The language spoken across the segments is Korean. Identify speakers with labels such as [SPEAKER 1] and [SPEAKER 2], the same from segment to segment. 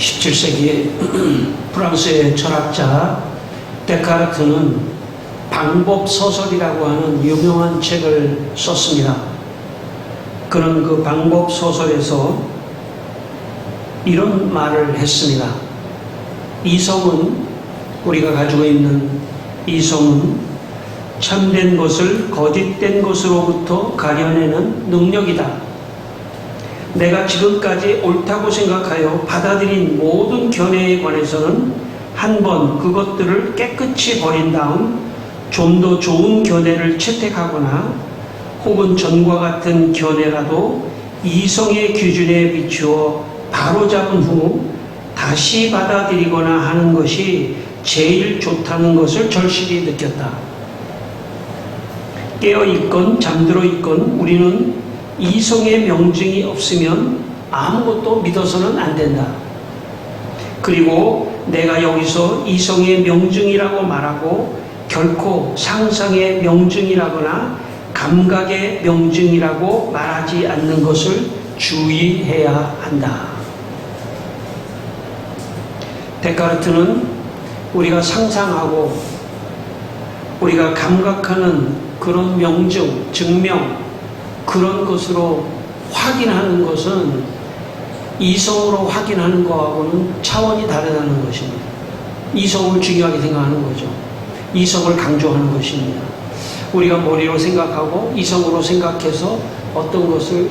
[SPEAKER 1] 17세기 프랑스의 철학자 데카르트는 방법소설이라고 하는 유명한 책을 썼습니다. 그는 그 방법소설에서 이런 말을 했습니다. 이성은, 우리가 가지고 있는 이성은 참된 것을 거짓된 것으로부터 가려내는 능력이다. 내가 지금까지 옳다고 생각하여 받아들인 모든 견해에 관해서는 한번 그것들을 깨끗이 버린 다음 좀 더 좋은 견해를 채택하거나 혹은 전과 같은 견해라도 이성의 기준에 비추어 바로잡은 후 다시 받아들이거나 하는 것이 제일 좋다는 것을 절실히 느꼈다. 깨어있건 잠들어 있건 우리는 이성의 명증이 없으면 아무것도 믿어서는 안 된다. 그리고 내가 여기서 이성의 명증이라고 말하고 결코 상상의 명증이라거나 감각의 명증이라고 말하지 않는 것을 주의해야 한다. 데카르트는 우리가 상상하고 우리가 감각하는 그런 명증, 증명, 그런 것으로 확인하는 것은 이성으로 확인하는 것하고는 차원이 다르다는 것입니다. 이성을 중요하게 생각하는 거죠. 이성을 강조하는 것입니다. 우리가 머리로 생각하고 이성으로 생각해서 어떤 것을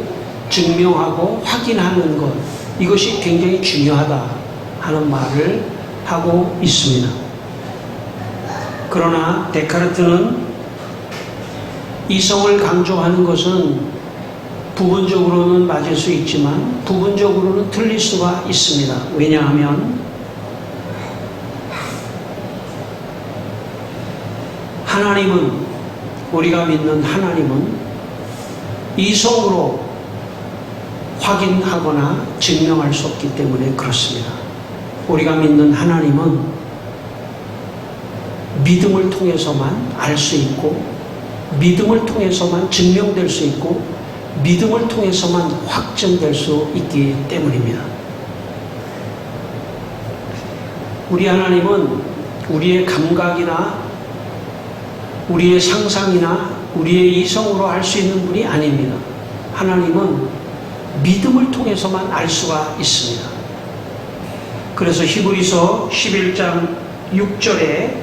[SPEAKER 1] 증명하고 확인하는 것, 이것이 굉장히 중요하다 하는 말을 하고 있습니다. 그러나 데카르트는 이성을 강조하는 것은 부분적으로는 맞을 수 있지만 부분적으로는 틀릴 수가 있습니다. 왜냐하면 하나님은, 우리가 믿는 하나님은 이성으로 확인하거나 증명할 수 없기 때문에 그렇습니다. 우리가 믿는 하나님은 믿음을 통해서만 알 수 있고 믿음을 통해서만 증명될 수 있고 믿음을 통해서만 확증될 수 있기 때문입니다. 우리 하나님은 우리의 감각이나 우리의 상상이나 우리의 이성으로 알 수 있는 분이 아닙니다. 하나님은 믿음을 통해서만 알 수가 있습니다. 그래서 히브리서 11장 6절에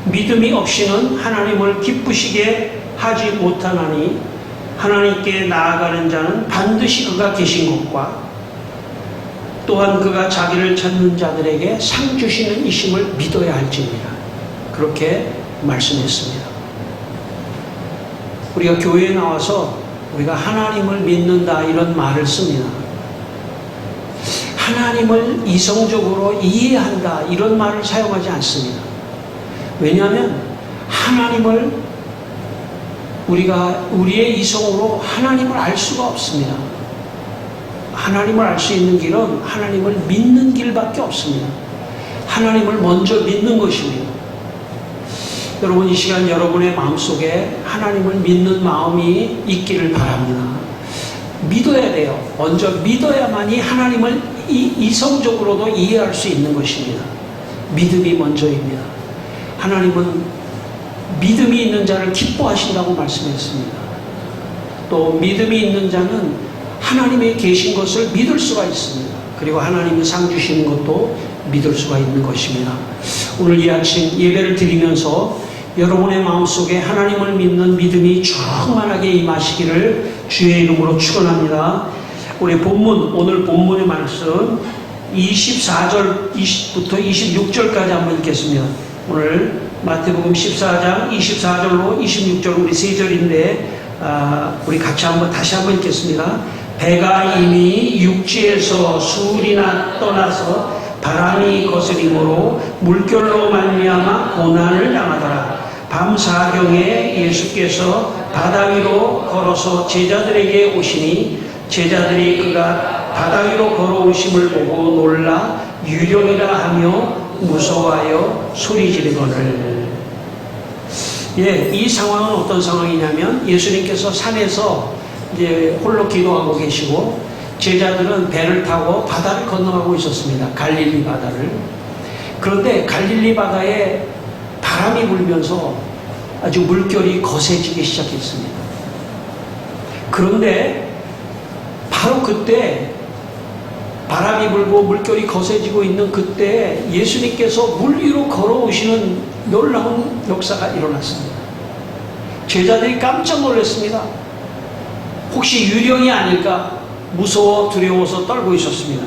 [SPEAKER 1] 믿음이 없이는 하나님을 기쁘시게 하지 못하나니 하나님께 나아가는 자는 반드시 그가 계신 것과 또한 그가 자기를 찾는 자들에게 상 주시는 이심을 믿어야 할지니라. 그렇게 말씀했습니다. 우리가 교회에 나와서 우리가 하나님을 믿는다 이런 말을 씁니다. 하나님을 이성적으로 이해한다 이런 말을 사용하지 않습니다. 왜냐하면 하나님을 우리가 우리의 이성으로 하나님을 알 수가 없습니다. 하나님을 알 수 있는 길은 하나님을 믿는 길밖에 없습니다. 하나님을 먼저 믿는 것입니다. 여러분, 이 시간 여러분의 마음속에 하나님을 믿는 마음이 있기를 바랍니다. 믿어야 돼요. 먼저 믿어야만이 하나님을 이성적으로도 이해할 수 있는 것입니다. 믿음이 먼저입니다. 하나님은 믿음이 있는 자를 기뻐하신다고 말씀했습니다. 또 믿음이 있는 자는 하나님의 계신 것을 믿을 수가 있습니다. 그리고 하나님이 상 주시는 것도 믿을 수가 있는 것입니다. 오늘 이 아침 예배를 드리면서 여러분의 마음속에 하나님을 믿는 믿음이 충만하게 임하시기를 주의 이름으로 축원합니다. 우리 본문, 오늘 본문의 말씀 24절부터 26절까지 한번 읽겠습니다. 오늘 마태복음 14장 24절로 26절 우리 세 절인데 우리 같이 다시 한번 읽겠습니다. 배가 이미 육지에서 수울이나 떠나서 바람이 거스림으로 물결로 말미암아 고난을 당하더라. 밤 사경에 예수께서 바다 위로 걸어서 제자들에게 오시니 제자들이 그가 바다 위로 걸어오심을 보고 놀라 유령이라 하며 무서워하여 소리 지르거늘. 이 상황은 어떤 상황이냐면 예수님께서 산에서 이제 홀로 기도하고 계시고 제자들은 배를 타고 바다를 건너가고 있었습니다. 갈릴리 바다를. 그런데 갈릴리 바다에 바람이 불면서 아주 물결이 거세지기 시작했습니다. 그런데 바로 그때 바람이 불고 물결이 거세지고 있는 그때 예수님께서 물 위로 걸어오시는 놀라운 역사가 일어났습니다. 제자들이 깜짝 놀랐습니다. 혹시 유령이 아닐까 무서워 두려워서 떨고 있었습니다.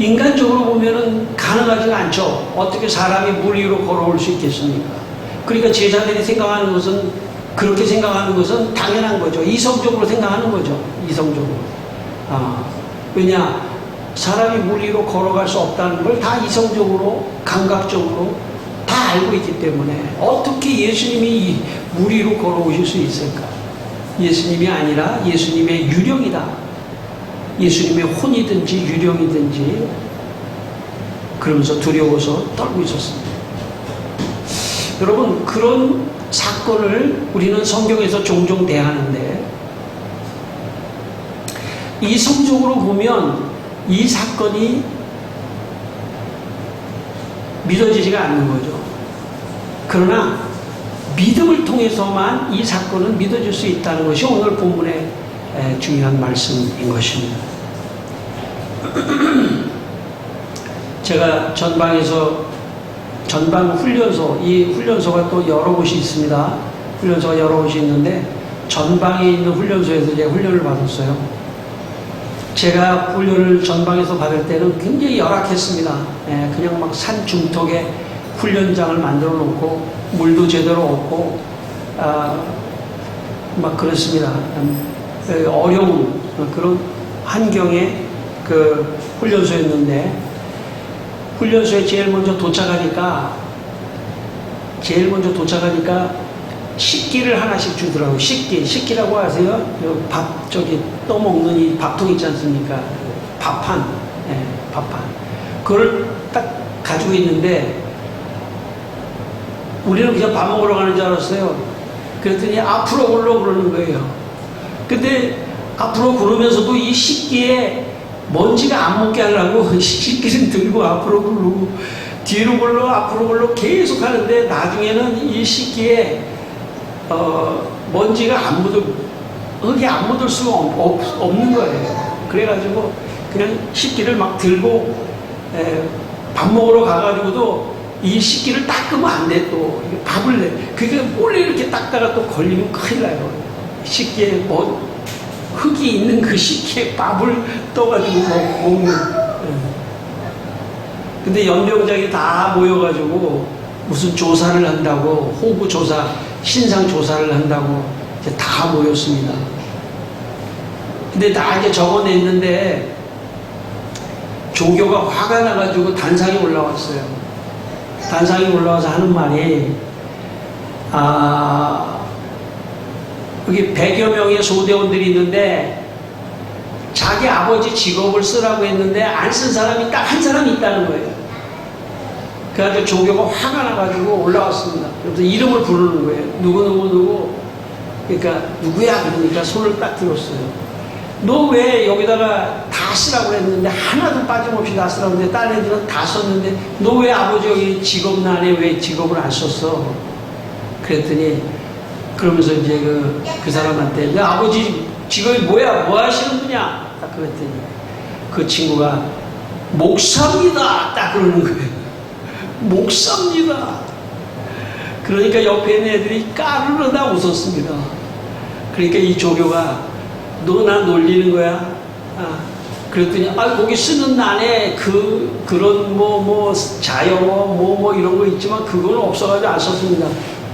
[SPEAKER 1] 인간적으로 보면은 가능하지가 않죠. 어떻게 사람이 물 위로 걸어올 수 있겠습니까? 그러니까 제자들이 생각하는 것은, 그렇게 생각하는 것은 당연한 거죠. 이성적으로 생각하는 거죠. 이성적으로. 왜냐? 사람이 물 위로 걸어갈 수 없다는 걸 다 이성적으로, 감각적으로 다 알고 있기 때문에 어떻게 예수님이 물 위로 걸어오실 수 있을까? 예수님이 아니라 예수님의 유령이다. 예수님의 혼이든지 유령이든지, 그러면서 두려워서 떨고 있었습니다. 여러분, 그런 사건을 우리는 성경에서 종종 대하는데, 이성적으로 보면 이 사건이 믿어지지가 않는 거죠. 그러나 믿음을 통해서만 이 사건은 믿어질 수 있다는 것이 오늘 본문의 중요한 말씀인 것입니다. 제가 전방 훈련소, 이 훈련소가 또 여러 곳이 있습니다. 훈련소가 여러 곳이 있는데 전방에 있는 훈련소에서 제가 훈련을 받았어요. 제가 훈련을 전방에서 받을 때는 굉장히 열악했습니다. 그냥 막 산 중턱에 훈련장을 만들어 놓고 물도 제대로 없고 막 그렇습니다. 어려운 그런 환경의 그 훈련소였는데, 훈련소에 제일 먼저 도착하니까 식기를 하나씩 주더라고요. 식기라고 아세요? 밥 떠먹는 이 밥통 있지 않습니까? 밥판. 그걸 딱 가지고 있는데 우리는 그냥 밥 먹으러 가는 줄 알았어요. 그랬더니 앞으로 굴러 그러는 거예요. 근데 앞으로 구르면서도 이 식기에 먼지가 안 먹게 하려고 식기를 들고 앞으로 굴르고 뒤로 굴러 앞으로 굴러 계속 하는데, 나중에는 이 식기에 먼지가 흙이 안 묻을 수가 없는 거예요. 그래가지고 그냥 식기를 막 들고 밥 먹으러 가가지고도 이 식기를 닦으면 안 돼. 또 밥을 내. 그게 몰래 이렇게 닦다가 또 걸리면 큰일 나요. 식기에 흙이 있는 그 식기에 밥을 떠가지고 먹는. 근데 연병장이 다 모여가지고 무슨 조사를 한다고, 호구 조사, 신상 조사를 한다고 이제 다 모였습니다. 근데 다 이제 적어냈는데 조교가 화가 나가지고 단상에 올라왔어요. 단상에 올라와서 하는 말이, 여기 100여 명의 소대원들이 있는데 자기 아버지 직업을 쓰라고 했는데 안 쓴 사람이 딱 한 사람이 있다는 거예요. 그래가지고 조교가 화가 나가지고 올라왔습니다. 그래서 이름을 부르는 거예요. 누구. 그러니까 누구야? 그러니까 손을 딱 들었어요. 너 왜 여기다가 다 쓰라고 했는데 하나도 빠짐없이 다 쓰라고 했는데 다른 애들은 다 썼는데 너 왜 아버지 여기 직업란에 왜 직업을 안 썼어? 그랬더니, 그러면서 이제 그 사람한테 내 아버지 직업이 뭐야? 뭐 하시는 분이야? 딱 그랬더니 그 친구가 목사입니다. 딱 그러는 거예요. 목사입니다. 그러니까 옆에 있는 애들이 까르르다 웃었습니다. 그러니까 이 조교가 너 나 놀리는 거야? 그랬더니 거기 쓰는 난에 그런 자영어 이런 거 있지만 그거는 없어가지고 안 썼습니다.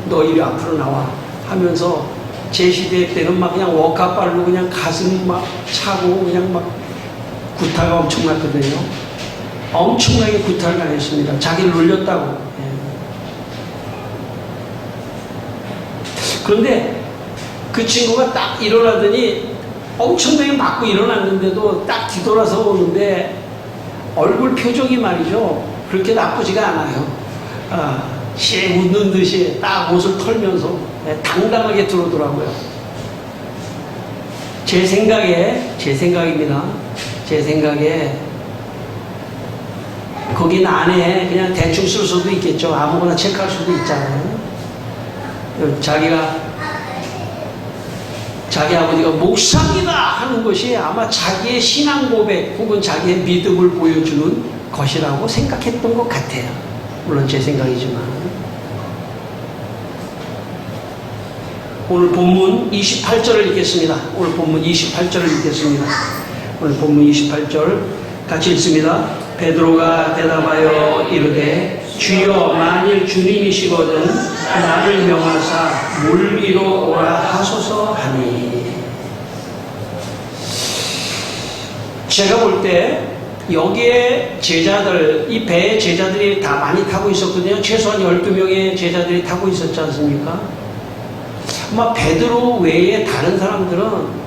[SPEAKER 1] 너 이리 앞으로 나와 하면서, 제 시대 때는 막 그냥 워카발로 그냥 가슴 막 차고 그냥 막 구타가 엄청났거든요. 엄청나게 구타를 당했습니다. 자기를 놀렸다고. 그런데 그 친구가 딱 일어나더니 엄청나게 맞고 일어났는데도 딱 뒤돌아서 오는데 얼굴 표정이 말이죠, 그렇게 나쁘지가 않아요. 씩 웃는 듯이 딱 옷을 털면서 당당하게 들어오더라고요. 제 생각입니다. 제 생각에 거긴 안에 그냥 대충 쓸 수도 있겠죠. 아무거나 체크할 수도 있잖아요. 자기 아버지가 목사입니다 하는 것이 아마 자기의 신앙 고백 혹은 자기의 믿음을 보여주는 것이라고 생각했던 것 같아요. 물론 제 생각이지만. 오늘 본문 28절을 읽겠습니다. 오늘 본문 28절을 읽겠습니다. 오늘 본문 28절 같이 읽습니다. 베드로가 대답하여 이르되 주여 만일 주님이시거든 나를 명하사 물 위로 오라 하소서 하니. 제가 볼 때 여기에 제자들, 이 배에 제자들이 다 많이 타고 있었거든요. 최소한 12명의 제자들이 타고 있었지 않습니까? 아마 베드로 외에 다른 사람들은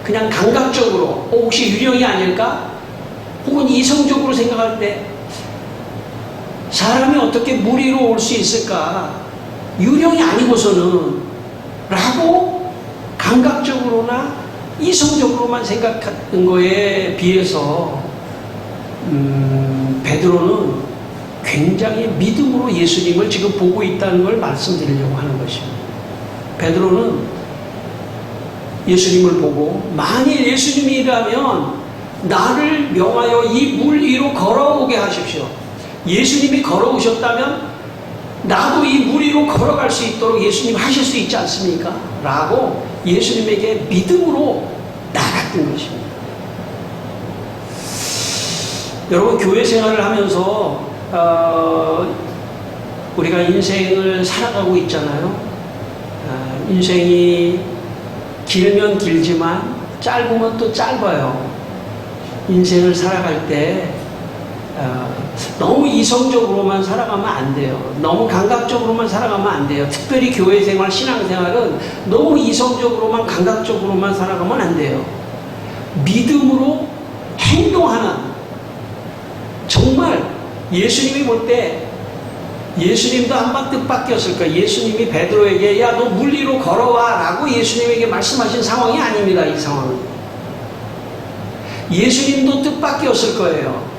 [SPEAKER 1] 그냥 감각적으로 혹시 유령이 아닐까? 혹은 이성적으로 생각할 때 사람이 어떻게 물 위로 올 수 있을까? 유령이 아니고서는 라고 감각적으로나 이성적으로만 생각하는 거에 비해서 베드로는 굉장히 믿음으로 예수님을 지금 보고 있다는 걸 말씀드리려고 하는 것입니다. 베드로는 예수님을 보고 만일 예수님이라면 나를 명하여 이 물 위로 걸어오게 하십시오. 예수님이 걸어오셨다면 나도 이 물 위로 걸어갈 수 있도록 예수님 하실 수 있지 않습니까? 라고 예수님에게 믿음으로 나갔던 것입니다. 여러분, 교회 생활을 하면서 우리가 인생을 살아가고 있잖아요. 인생이 길면 길지만 짧으면 또 짧아요. 인생을 살아갈 때 너무 이성적으로만 살아가면 안 돼요. 너무 감각적으로만 살아가면 안 돼요. 특별히 교회생활, 신앙생활은 너무 이성적으로만 감각적으로만 살아가면 안 돼요. 믿음으로 행동하는, 정말 예수님이 볼 때 예수님도 한번 뜻밖이었을 거예요. 예수님이 베드로에게 야, 너 물 위로 걸어와 라고 예수님에게 말씀하신 상황이 아닙니다. 이 상황은 예수님도 뜻밖이었을 거예요.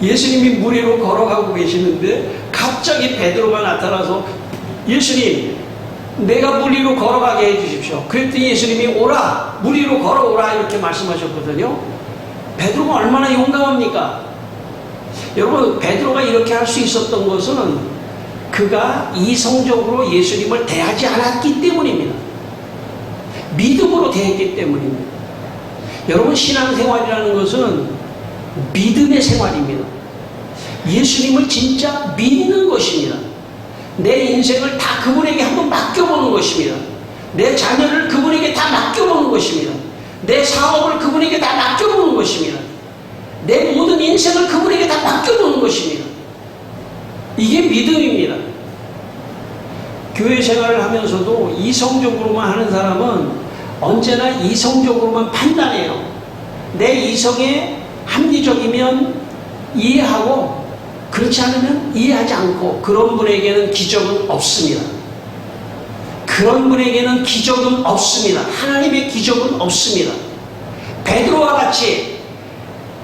[SPEAKER 1] 예수님이 물 위로 걸어가고 계시는데 갑자기 베드로가 나타나서 예수님, 내가 물 위로 걸어가게 해주십시오. 그랬더니 예수님이 오라, 물 위로 걸어오라 이렇게 말씀하셨거든요. 베드로가 얼마나 용감합니까? 여러분, 베드로가 이렇게 할 수 있었던 것은 그가 이성적으로 예수님을 대하지 않았기 때문입니다. 믿음으로 대했기 때문입니다. 여러분, 신앙생활이라는 것은 믿음의 생활입니다. 예수님을 진짜 믿는 것입니다. 내 인생을 다 그분에게 한번 맡겨보는 것입니다. 내 자녀를 그분에게 다 맡겨보는 것입니다. 내 사업을 그분에게 다 맡겨보는 것입니다. 내 모든 인생을 그분에게 다 맡겨보는 것입니다. 이게 믿음입니다. 교회 생활을 하면서도 이성적으로만 하는 사람은 언제나 이성적으로만 판단해요. 내 이성에 합리적이면 이해하고 그렇지 않으면 이해하지 않고, 그런 분에게는 기적은 없습니다. 그런 분에게는 기적은 없습니다. 하나님의 기적은 없습니다. 베드로와 같이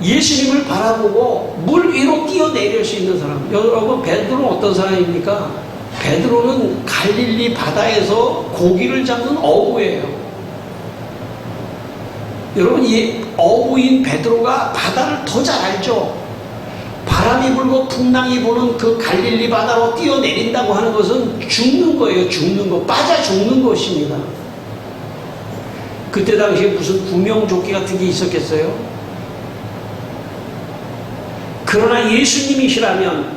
[SPEAKER 1] 예수님을 바라보고 물 위로 뛰어내릴 수 있는 사람. 여러분, 베드로는 어떤 사람입니까? 베드로는 갈릴리 바다에서 고기를 잡는 어부예요. 여러분, 이 어부인 베드로가 바다를 더 잘 알죠. 바람이 불고 풍랑이 부는 그 갈릴리 바다로 뛰어내린다고 하는 것은 죽는 거예요. 죽는 거, 빠져 죽는 것입니다. 그때 당시에 무슨 구명조끼 같은 게 있었겠어요? 그러나 예수님이시라면,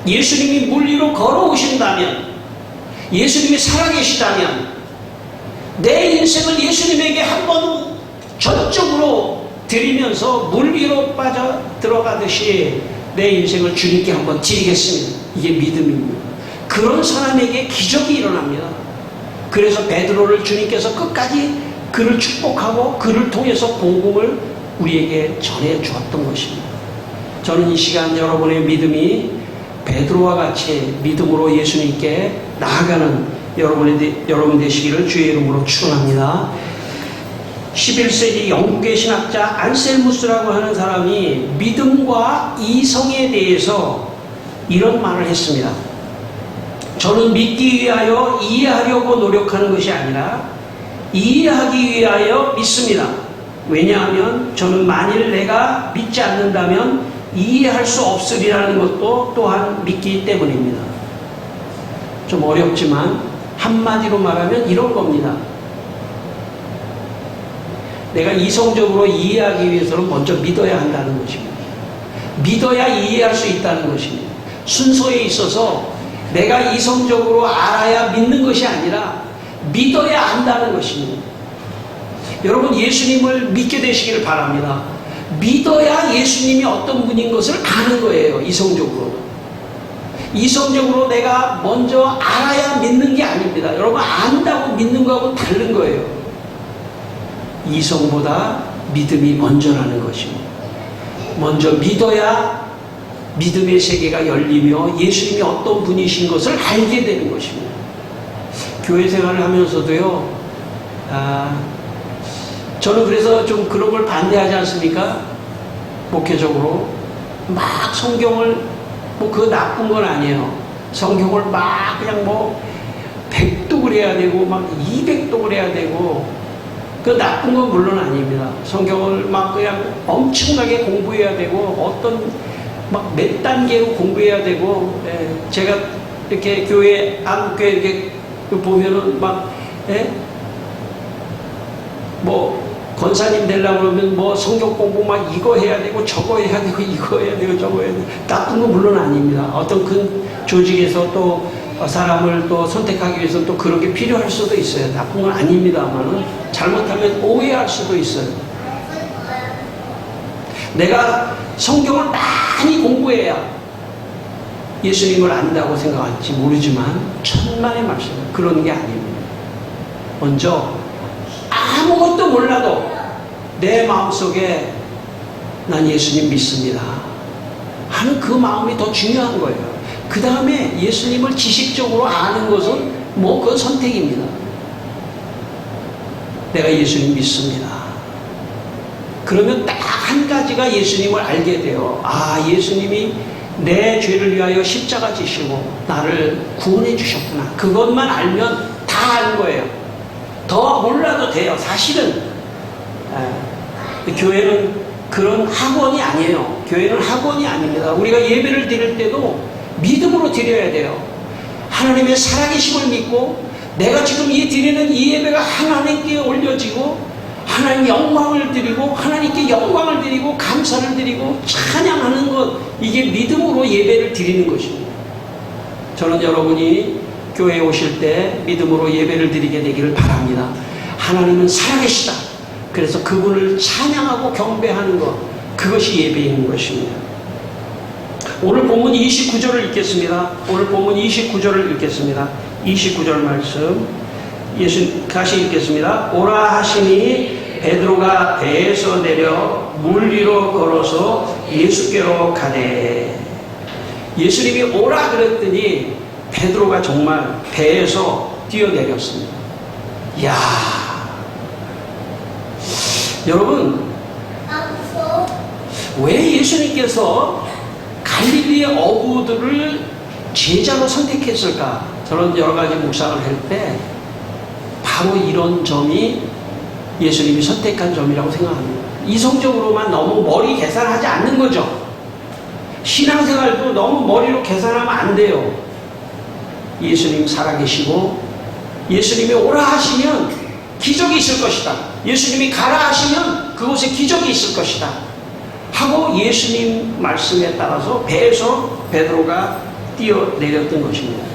[SPEAKER 1] 예수님이 물 위로 걸어오신다면, 예수님이 살아계시다면 내 인생을 예수님에게 한번 전적으로 드리면서 물 위로 빠져 들어가듯이 내 인생을 주님께 한번 드리겠습니다. 이게 믿음입니다. 그런 사람에게 기적이 일어납니다. 그래서 베드로를 주님께서 끝까지 그를 축복하고 그를 통해서 복음을 우리에게 전해 주었던 것입니다. 저는 이 시간 여러분의 믿음이 베드로와 같이 믿음으로 예수님께 나아가는 여러분 되시기를 주의 이름으로 축원합니다. 11세기 영국의 신학자 안셀무스라고 하는 사람이 믿음과 이성에 대해서 이런 말을 했습니다. 저는 믿기 위하여 이해하려고 노력하는 것이 아니라 이해하기 위하여 믿습니다. 왜냐하면 저는 만일 내가 믿지 않는다면 이해할 수 없으리라는 것도 또한 믿기 때문입니다. 좀 어렵지만 한마디로 말하면 이런 겁니다. 내가 이성적으로 이해하기 위해서는 먼저 믿어야 한다는 것입니다. 믿어야 이해할 수 있다는 것입니다. 순서에 있어서 내가 이성적으로 알아야 믿는 것이 아니라 믿어야 안다는 것입니다. 여러분 예수님을 믿게 되시기를 바랍니다. 믿어야 예수님이 어떤 분인 것을 아는 거예요. 이성적으로. 이성적으로 내가 먼저 알아야 믿는 게 아닙니다. 여러분 안다고 믿는 거하고 다른 거예요. 이성보다 믿음이 먼저라는 것입니다. 먼저 믿어야 믿음의 세계가 열리며 예수님이 어떤 분이신 것을 알게 되는 것입니다. 교회 생활을 하면서도요, 저는 그래서 좀 그런 걸 반대하지 않습니까? 목회적으로. 막 성경을, 뭐 그거 나쁜 건 아니에요. 성경을 막 그냥 뭐 100독을 해야 되고, 막 200독을 해야 되고, 그 나쁜 건 물론 아닙니다. 성경을 막 그냥 엄청나게 공부해야 되고, 어떤 막 몇 단계로 공부해야 되고, 제가 이렇게 교회, 안교회 이렇게 보면은 막, 뭐, 권사님 되려고 그러면 뭐 성경 공부 막 이거 해야 되고, 저거 해야 되고, 이거 해야 되고, 저거 해야 되고, 나쁜 건 물론 아닙니다. 어떤 큰 조직에서 또 사람을 또 선택하기 위해서 또 그런 게 필요할 수도 있어요. 나쁜 건 아닙니다만은 잘못하면 오해할 수도 있어요. 내가 성경을 많이 공부해야 예수님을 안다고 생각할지 모르지만 천만의 말씀 그런 게 아닙니다. 먼저 아무것도 몰라도 내 마음속에 난 예수님 믿습니다 하는 그 마음이 더 중요한 거예요. 그 다음에 예수님을 지식적으로 아는 것은 뭐 그건 선택입니다. 내가 예수님 믿습니다. 그러면 딱 한 가지가 예수님을 알게 돼요. 아, 예수님이 내 죄를 위하여 십자가 지시고 나를 구원해 주셨구나. 그것만 알면 다 아는 거예요. 더 몰라도 돼요. 사실은 교회는 그런 학원이 아니에요. 교회는 학원이 아닙니다. 우리가 예배를 드릴 때도 믿음으로 드려야 돼요. 하나님의 살아계심을 믿고 내가 지금 드리는 이 예배가 하나님께 올려지고 하나님 영광을 드리고 하나님께 영광을 드리고 감사를 드리고 찬양하는 것, 이게 믿음으로 예배를 드리는 것입니다. 저는 여러분이 교회에 오실 때 믿음으로 예배를 드리게 되기를 바랍니다. 하나님은 살아계시다. 그래서 그분을 찬양하고 경배하는 것, 그것이 예배인 것입니다. 오늘 본문 29절을 읽겠습니다. 오늘 본문 29절을 읽겠습니다. 29절 말씀 예수 다시 읽겠습니다. 오라 하시니 베드로가 배에서 내려 물 위로 걸어서 예수께로 가되. 예수님이 오라 그랬더니 베드로가 정말 배에서 뛰어내렸습니다. 이야, 여러분, 왜 예수님께서 갈릴리의 어부들을 제자로 선택했을까? 저는 여러 가지 묵상을 할 때 바로 이런 점이 예수님이 선택한 점이라고 생각합니다. 이성적으로만 너무 머리 계산하지 않는 거죠. 신앙생활도 너무 머리로 계산하면 안 돼요. 예수님 살아계시고 예수님이 오라 하시면 기적이 있을 것이다. 예수님이 가라 하시면 그곳에 기적이 있을 것이다 하고 예수님 말씀에 따라서 배에서 베드로가 뛰어내렸던 것입니다.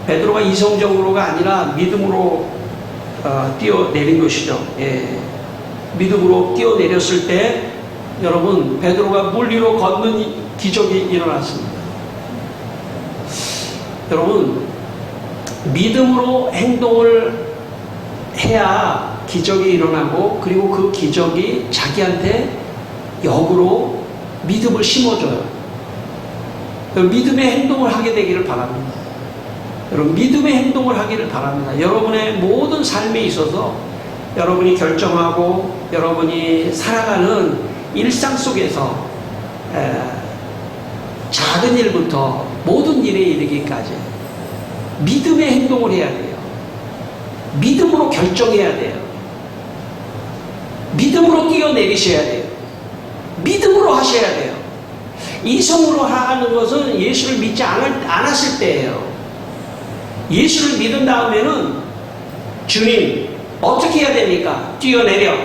[SPEAKER 1] 베드로가 이성적으로가 아니라 믿음으로 뛰어내린 것이죠. 예. 믿음으로 뛰어내렸을 때 여러분, 베드로가 물 위로 걷는 기적이 일어났습니다. 여러분, 믿음으로 행동을 해야 기적이 일어나고, 그리고 그 기적이 자기한테 역으로 믿음을 심어줘요. 믿음의 행동을 하게 되기를 바랍니다. 여러분, 믿음의 행동을 하기를 바랍니다. 여러분의 모든 삶에 있어서 여러분이 결정하고 여러분이 살아가는 일상 속에서 작은 일부터 모든 일에 이르기까지 믿음의 행동을 해야 돼요. 믿음으로 결정해야 돼요. 믿음으로 뛰어내리셔야 돼요. 믿음으로 하셔야 돼요. 이성으로 하는 것은 예수를 믿지 않았을 때예요. 예수를 믿은 다음에는 주님 어떻게 해야 됩니까? 뛰어내려.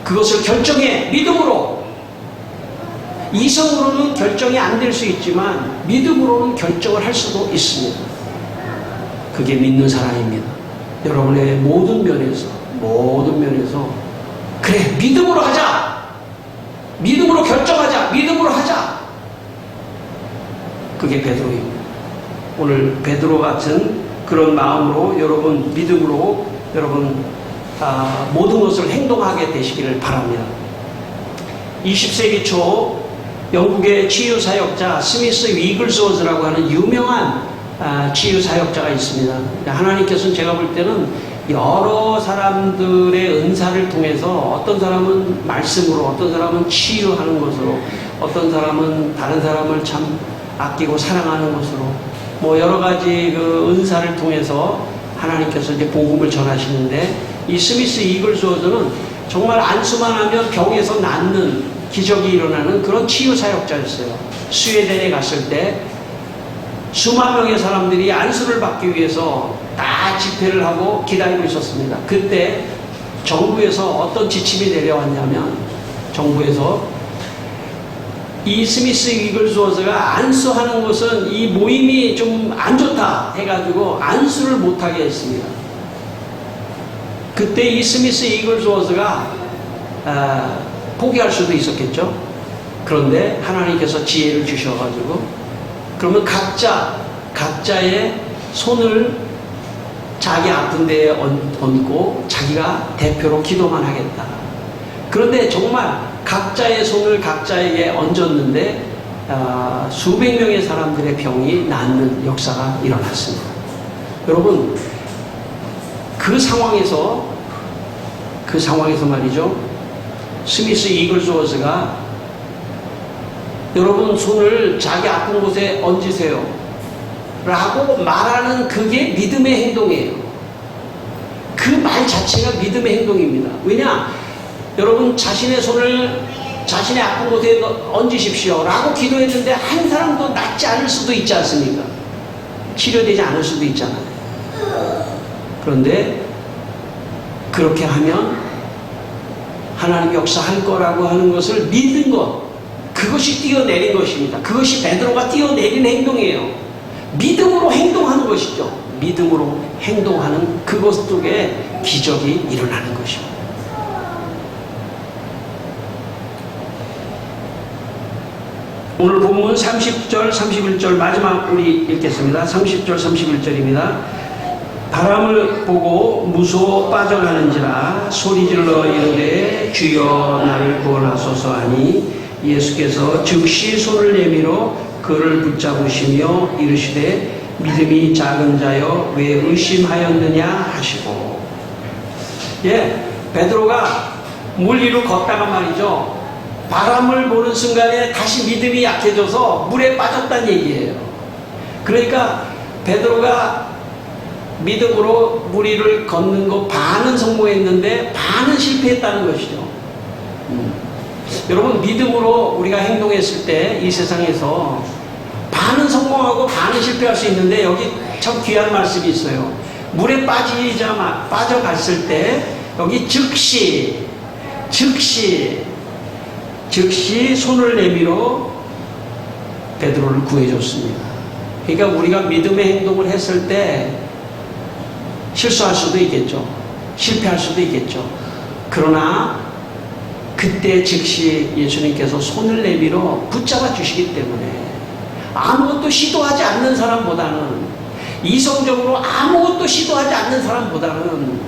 [SPEAKER 1] 그것을 결정해. 믿음으로. 이성으로는 결정이 안 될 수 있지만 믿음으로는 결정을 할 수도 있습니다. 그게 믿는 사람입니다. 여러분의 모든 면에서 그래, 믿음으로 하자. 믿음으로 결정하자. 믿음으로 하자. 그게 베드로입니다. 오늘 베드로 같은 그런 마음으로 여러분 믿음으로 여러분 모든 것을 행동하게 되시기를 바랍니다. 20세기 초 영국의 치유사역자 스미스 위글스워즈라고 하는 유명한 치유사역자가 있습니다. 하나님께서는 제가 볼 때는 여러 사람들의 은사를 통해서 어떤 사람은 말씀으로, 어떤 사람은 치유하는 것으로, 어떤 사람은 다른 사람을 참 아끼고 사랑하는 것으로, 뭐 여러 가지 그 은사를 통해서 하나님께서 이제 복음을 전하시는데, 이 스미스 이글스워즈는 정말 안수만 하면 병에서 낫는 기적이 일어나는 그런 치유사역자였어요. 스웨덴에 갔을 때 수만 명의 사람들이 안수를 받기 위해서 다 집회를 하고 기다리고 있었습니다. 그때 정부에서 어떤 지침이 내려왔냐면, 정부에서 이 스미스 이글스워즈가 안수하는 것은 이 모임이 좀 안 좋다 해가지고 안수를 못하게 했습니다. 그때 이 스미스 이글스워즈가 포기할 수도 있었겠죠. 그런데 하나님께서 지혜를 주셔가지고, 그러면 각자의 손을 자기 아픈 데에 얹고 자기가 대표로 기도만 하겠다. 그런데 정말 각자의 손을 각자에게 얹었는데 수백 명의 사람들의 병이 낫는 역사가 일어났습니다. 여러분, 그 상황에서 말이죠, 스미스 이글스워즈가 여러분 손을 자기 아픈 곳에 얹으세요 라고 말하는 그게 믿음의 행동이에요. 그 말 자체가 믿음의 행동입니다. 왜냐? 여러분 자신의 손을 자신의 아픈 곳에 얹으십시오 라고 기도했는데 한 사람도 낫지 않을 수도 있지 않습니까? 치료되지 않을 수도 있잖아요. 그런데 그렇게 하면 하나님 역사할 거라고 하는 것을 믿은 것, 그것이 뛰어내린 것입니다. 그것이 베드로가 뛰어내린 행동이에요. 믿음으로 행동하는 것이죠. 믿음으로 행동하는 그것 속에 기적이 일어나는 것입니다. 오늘 본문 30절, 31절 마지막 우리 읽겠습니다. 30절, 31절입니다. 바람을 보고 무서워 빠져가는지라 소리질러 이르되 주여 나를 구원하소서 하니 예수께서 즉시 손을 내밀어 그를 붙잡으시며 이르시되 믿음이 작은 자여 왜 의심하였느냐 하시고. 베드로가 물 위로 걷다가 말이죠, 바람을 보는 순간에 다시 믿음이 약해져서 물에 빠졌다는 얘기예요. 그러니까 베드로가 믿음으로 물 위를 걷는 거 반은 성공했는데 반은 실패했다는 것이죠. 여러분, 믿음으로 우리가 행동했을 때 이 세상에서 반은 성공하고 반은 실패할 수 있는데, 여기 참 귀한 말씀이 있어요. 물에 빠져갔을 때 여기 즉시 손을 내밀어 베드로를 구해줬습니다. 그러니까 우리가 믿음의 행동을 했을 때 실수할 수도 있겠죠. 실패할 수도 있겠죠. 그러나 그때 즉시 예수님께서 손을 내밀어 붙잡아 주시기 때문에 아무것도 시도하지 않는 사람보다는, 이성적으로 아무것도 시도하지 않는 사람보다는,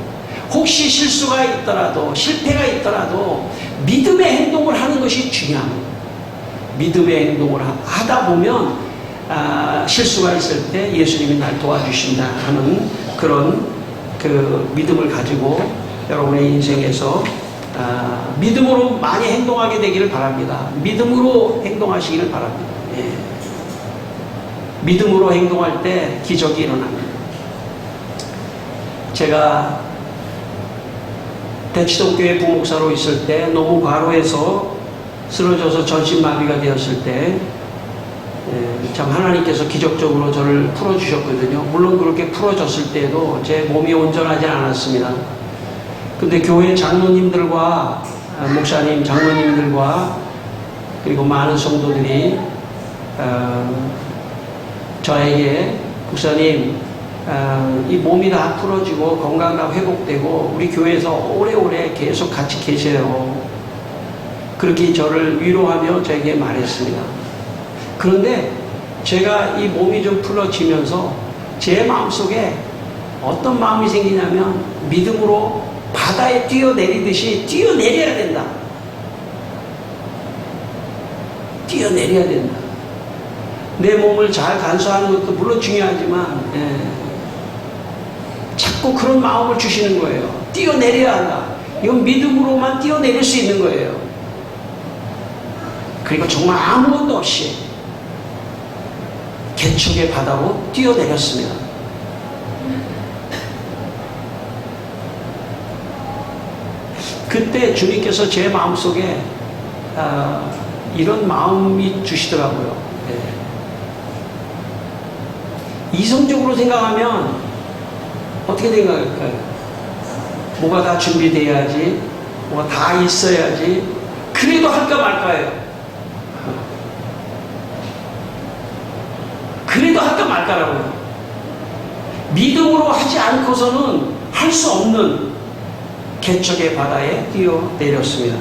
[SPEAKER 1] 혹시 실수가 있더라도 실패가 있더라도 믿음의 행동을 하는 것이 중요합니다. 믿음의 행동을 하다 보면 실수가 있을 때 예수님이 날 도와주신다 하는 그런 그 믿음을 가지고 여러분의 인생에서 믿음으로 많이 행동하게 되기를 바랍니다. 믿음으로 행동하시기를 바랍니다. 예. 믿음으로 행동할 때 기적이 일어납니다. 제가 대치동교회 부목사로 있을 때 너무 과로해서 쓰러져서 전신마비가 되었을 때 참 하나님께서 기적적으로 저를 풀어주셨거든요. 물론 그렇게 풀어졌을 때도 제 몸이 온전하지 않았습니다. 근데 교회 장로님들과 목사님, 장로님들과 그리고 많은 성도들이 저에게 목사님 이 몸이 다 풀어지고 건강 다 회복되고 우리 교회에서 오래오래 계속 같이 계세요. 그렇게 저를 위로하며 저에게 말했습니다. 그런데 제가 이 몸이 좀 풀어지면서 제 마음속에 어떤 마음이 생기냐면 믿음으로 바다에 뛰어내리듯이 뛰어내려야 된다. 뛰어내려야 된다. 내 몸을 잘 간수하는 것도 물론 중요하지만 자꾸 그런 마음을 주시는 거예요. 뛰어내려야 한다. 이건 믿음으로만 뛰어내릴 수 있는 거예요. 그리고 정말 아무것도 없이 개척의 바다로 뛰어내렸습니다. 그때 주님께서 제 마음속에 이런 마음이 주시더라고요. 이성적으로 생각하면 어떻게 생각할까요? 뭐가 다 준비돼야지, 뭐가 다 있어야지, 그래도 할까 말까요? 그래도 할까 말까라고요. 믿음으로 하지 않고서는 할 수 없는 개척의 바다에 뛰어내렸습니다.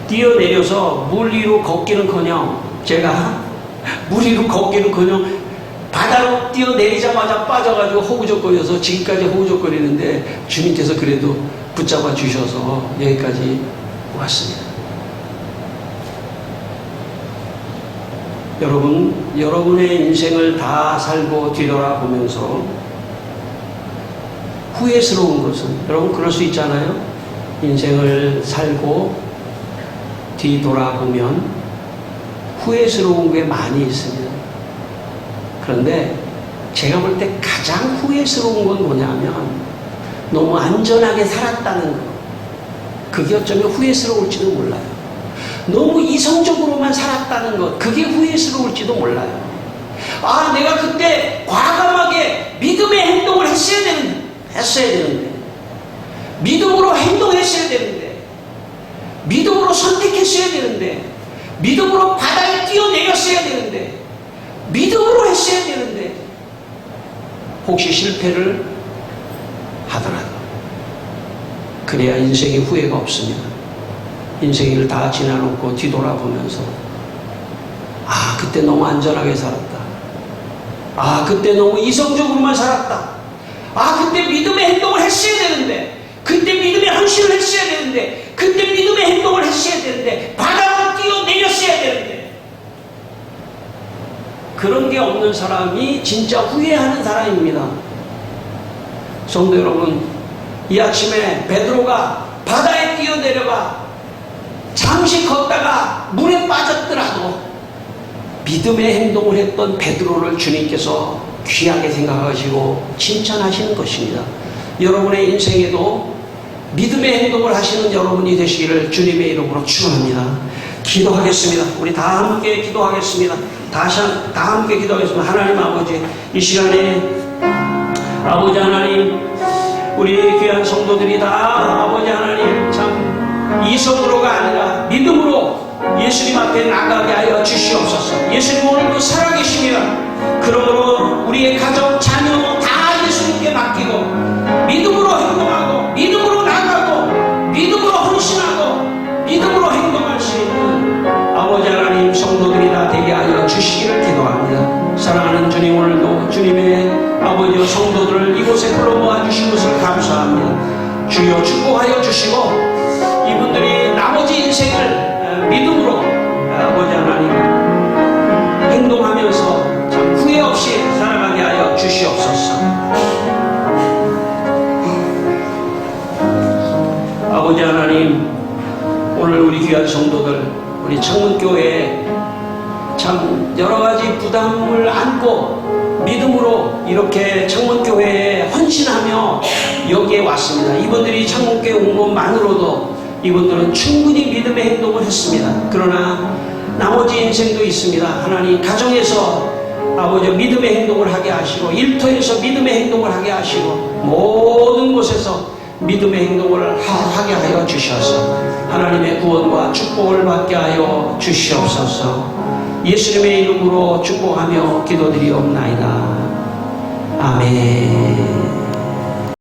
[SPEAKER 1] 뛰어내려서 물 위로 걷기는커녕 제가 물 위로 걷기는커녕 바다로 뛰어내리자마자 빠져가지고 허우적거려서 지금까지 허우적거리는데 주님께서 그래도 붙잡아 주셔서 여기까지 왔습니다. 여러분의 인생을 다 살고 뒤돌아보면서 후회스러운 것은, 여러분 그럴 수 있잖아요. 인생을 살고 뒤돌아보면 후회스러운 게 많이 있습니다. 그런데 제가 볼 때 가장 후회스러운 건 뭐냐면 너무 안전하게 살았다는 것. 그게 어쩌면 후회스러울지도 몰라요. 너무 이성적으로만 살았다는 것, 그게 후회스러울지도 몰라요. 내가 그때 과감하게 믿음의 행동을 했어야 되는데, 믿음으로 행동했어야 되는데, 믿음으로 선택했어야 되는데, 믿음으로 바다에 뛰어내렸어야 되는데, 믿음으로 했어야 되는데, 혹시 실패를 하더라도 그래야 인생에 후회가 없습니다. 인생을 다 지나놓고 뒤돌아보면서 그때 너무 안전하게 살았다. 그때 너무 이성적으로만 살았다. 그때 믿음의 행동을 했어야 되는데, 그때 믿음의 헌신을 했어야 되는데, 그때 믿음의 행동을 했어야 되는데, 바다로 뛰어내렸어야 되는데, 그런 게 없는 사람이 진짜 후회하는 사람입니다. 성도 여러분, 이 아침에 베드로가 바다에 뛰어내려가 잠시 걷다가 물에 빠졌더라도 믿음의 행동을 했던 베드로를 주님께서 귀하게 생각하시고 칭찬하시는 것입니다. 여러분의 인생에도 믿음의 행동을 하시는 여러분이 되시기를 주님의 이름으로 축원합니다. 기도하겠습니다. 우리 다 함께 기도하겠습니다. 다 함께 기도하겠습니다. 하나님 아버지, 이 시간에 아버지 하나님, 우리 귀한 성도들이 다 아버지 하나님 참 이성으로가 아니라 믿음으로 예수님 앞에 나가게 하여 주시옵소서. 예수님 오늘도 살아계십니다. 그러므로 우리의 가정, 자녀 다 예수님께 맡기고 믿음으로 행동하고 믿음으로 나가고 믿음으로 헌신하고 믿음으로 행동할 수 있는 아버지 하나님 성도들이 다 되게 하여 주시기를 기도합니다. 사랑하는 주님, 오늘도 주님의 아버지와 성도들을 이곳에 불러 모아주신 것을 감사합니다. 주여 축복하여 주시고 이분들이 나머지 인생을 믿음으로 아버지 하나님 행동하면서 참 후회 없이 살아가게 하여 주시옵소서. 아버지 하나님, 오늘 우리 귀한 성도들, 우리 창문교회에 참 여러가지 부담을 안고 믿음으로 이렇게 창문교회에 헌신하며 여기에 왔습니다. 이분들이 창문교회 온 것만으로도 이분들은 충분히 믿음의 행동을 했습니다. 그러나 나머지 인생도 있습니다. 하나님, 가정에서 아버지 믿음의 행동을 하게 하시고, 일터에서 믿음의 행동을 하게 하시고, 모든 곳에서 믿음의 행동을 하게 하여 주셔서 하나님의 구원과 축복을 받게 하여 주시옵소서. 예수님의 이름으로 축복하며 기도드리옵나이다. 아멘.